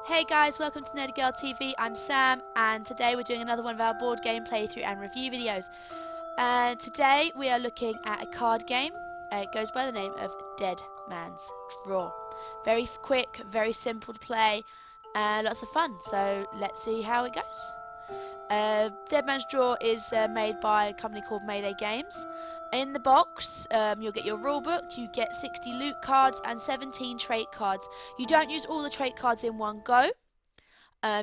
Hey guys, welcome to Nerdy Girl TV. I'm Sam, and today we're doing another one of our board game playthrough and review videos. And today we are looking at a card game. It goes by the name of Dead Man's Draw. Very quick, very simple to play, and lots of fun. So let's see how it goes. Dead Man's Draw is made by a company called Mayday Games. In the box, you'll get your rule book, you get 60 loot cards and 17 trait cards. You don't use all the trait cards in one go.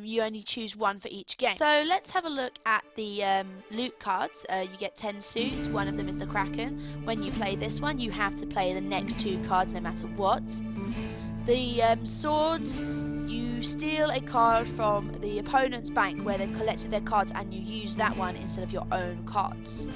You only choose one for each game. So let's have a look at the loot cards. You get 10 suits, one of them is the Kraken. When you play this one, you have to play the next two cards no matter what. The swords, you steal a card from the opponent's bank where they've collected their cards and you use that one instead of your own cards.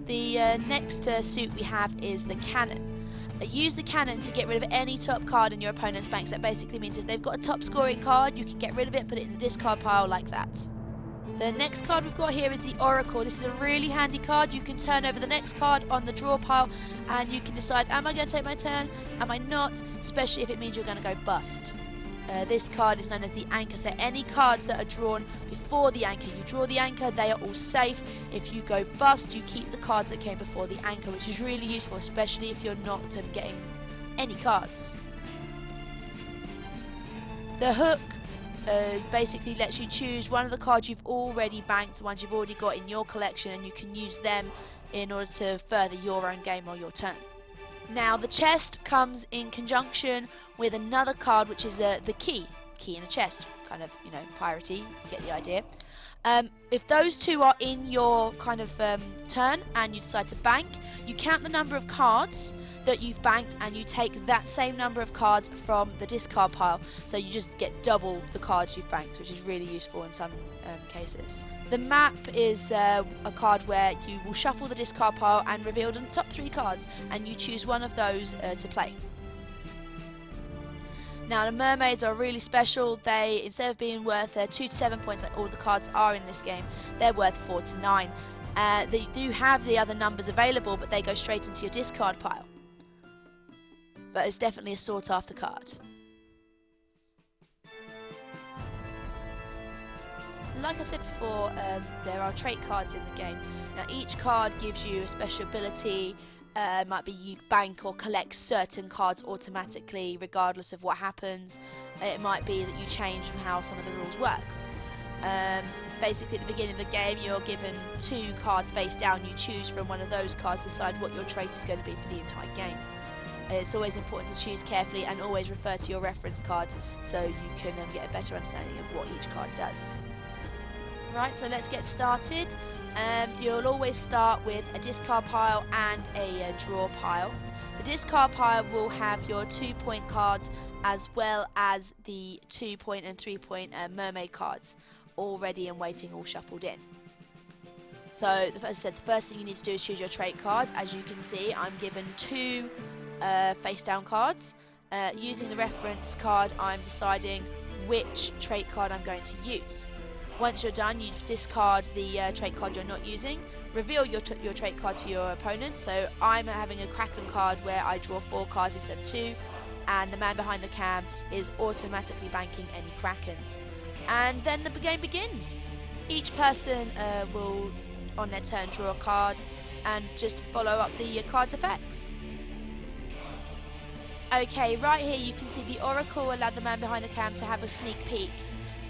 The next suit we have is the Cannon. Use the Cannon to get rid of any top card in your opponent's bank. So that basically means if they've got a top scoring card, you can get rid of it and put it in the discard pile like that. The next card we've got here is the Oracle. This is a really handy card. You can turn over the next card on the draw pile and you can decide, am I going to take my turn? Am I not? Especially if it means you're going to go bust. This card is known as the Anchor, so any cards that are drawn before the Anchor, you draw the Anchor, they are all safe. If you go bust, you keep the cards that came before the Anchor, which is really useful, especially if you're not getting any cards. The Hook basically lets you choose one of the cards you've already banked, the ones you've already got in your collection, and you can use them in order to further your own game or your turn. Now the chest comes in conjunction with another card, which is the key in a chest, kind of, you know, piratey, you get the idea. If those two are in your kind of turn and you decide to bank, you count the number of cards that you've banked and you take that same number of cards from the discard pile, so you just get double the cards you've banked, which is really useful in some cases. The map is a card where you will shuffle the discard pile and reveal the top 3 cards, and you choose one of those to play. Now the mermaids are really special. They, instead of being worth 2 to 7 points like all the cards are in this game, they're worth 4 to 9. They do have the other numbers available, but they go straight into your discard pile. But it's definitely a sought after card. Like I said before, there are trait cards in the game. Now each card gives you a special ability. Might be you bank or collect certain cards automatically regardless of what happens. It might be that you change how some of the rules work. Basically at the beginning of the game you're given 2 cards face down. You choose from one of those cards to decide what your trait is going to be for the entire game. It's always important to choose carefully and always refer to your reference card so you can get a better understanding of what each card does. Right, so let's get started. You'll always start with a discard pile and a draw pile. The discard pile will have your 2-point cards as well as the 2-point and 3-point mermaid cards all ready and waiting, all shuffled in. So as I said, the first thing you need to do is choose your trait card. As you can see, I'm given 2 face down cards. Using the reference card, I'm deciding which trait card I'm going to use. Once you're done, you discard the trait card you're not using, reveal your trait card to your opponent. So I'm having a Kraken card where I draw 4 cards instead of 2, and the man behind the cam is automatically banking any Krakens. And then the game begins. Each person will, on their turn, draw a card and just follow up the card's effects. Okay, right here you can see the Oracle allowed the man behind the cam to have a sneak peek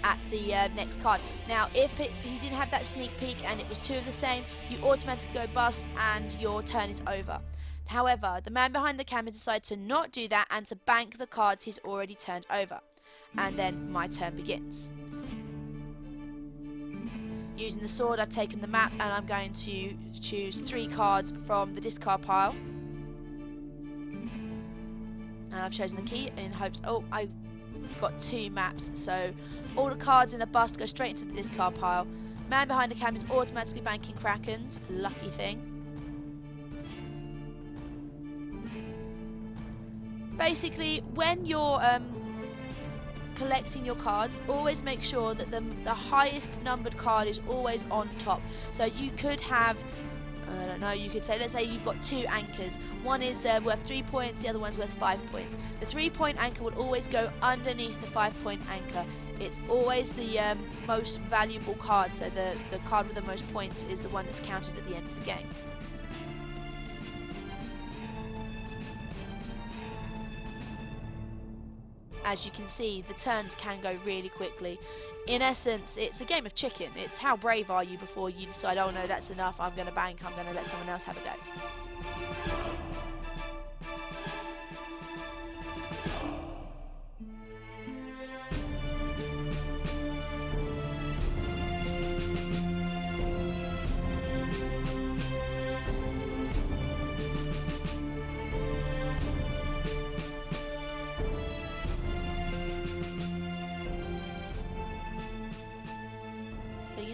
at the next card. Now if he didn't have that sneak peek and it was 2 of the same, you automatically go bust and your turn is over. However, the man behind the cam has decided to not do that and to bank the cards he's already turned over. And then my turn begins. Using the sword, I've taken the map and I'm going to choose 3 cards from the discard pile. And I've chosen the key in hopes, I've got 2 maps, so all the cards in the bust go straight into the discard pile. Man behind the cam is automatically banking Krakens, lucky thing. Basically, when you're collecting your cards, always make sure that the highest numbered card is always on top. So you could have I don't know, you could say, let's say you've got 2 anchors. One is worth 3 points, the other one's worth 5 points. The 3-point anchor will always go underneath the 5-point anchor. It's always the most valuable card, so the card with the most points is the one that's counted at the end of the game. As you can see, the turns can go really quickly. In essence, it's a game of chicken. It's how brave are you before you decide, oh no, that's enough, I'm going to bank, I'm going to let someone else have a go.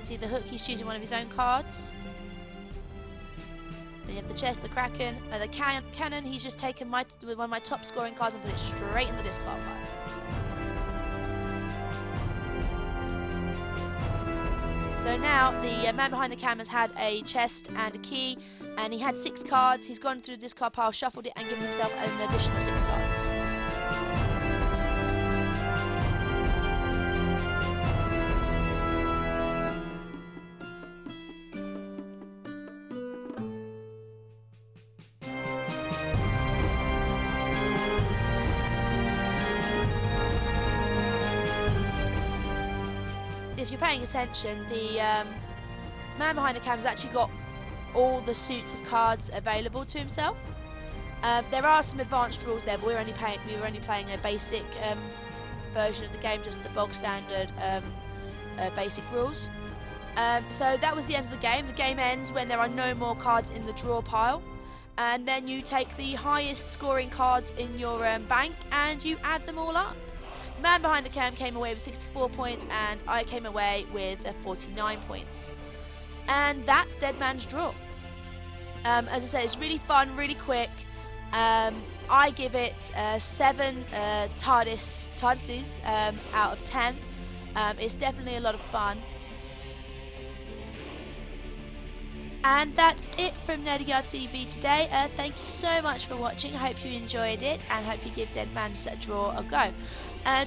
See the hook, he's choosing one of his own cards. Then you have the chest, the kraken, the cannon. He's just taken one of my top scoring cards and put it straight in the discard pile. So now the man behind the cam has had a chest and a key, and he had 6 cards. He's gone through the discard pile, shuffled it, and given himself an additional 6 cards. If you're paying attention, the man behind the cam has actually got all the suits of cards available to himself. There are some advanced rules there, but we were only playing a basic version of the game, just the bog standard basic rules. So that was the end of the game. The game ends when there are no more cards in the draw pile, and then you take the highest scoring cards in your bank and you add them all up. The man behind the cam came away with 64 points and I came away with 49 points. And that's Dead Man's Draw. As I said, it's really fun, really quick. I give it 7 TARDISes out of 10. It's definitely a lot of fun. And that's it from Nerdy Girl TV today. Thank you so much for watching. I hope you enjoyed it and hope you give Dead Man's Draw a go.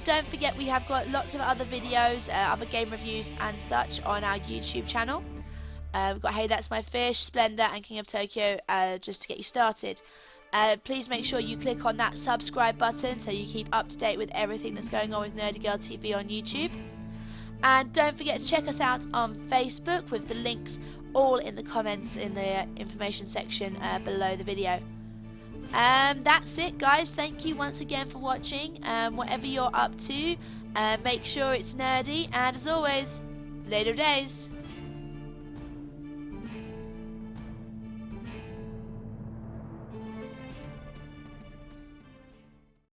Don't forget, we have got lots of other videos, other game reviews and such on our YouTube channel. We've got Hey That's My Fish, Splendor and King of Tokyo, just to get you started. Please make sure you click on that subscribe button so you keep up to date with everything that's going on with Nerdy Girl TV on YouTube. And don't forget to check us out on Facebook with the links all in the comments in the information section below the video. That's it, guys. Thank you once again for watching. Whatever you're up to, make sure it's nerdy, and as always, later days.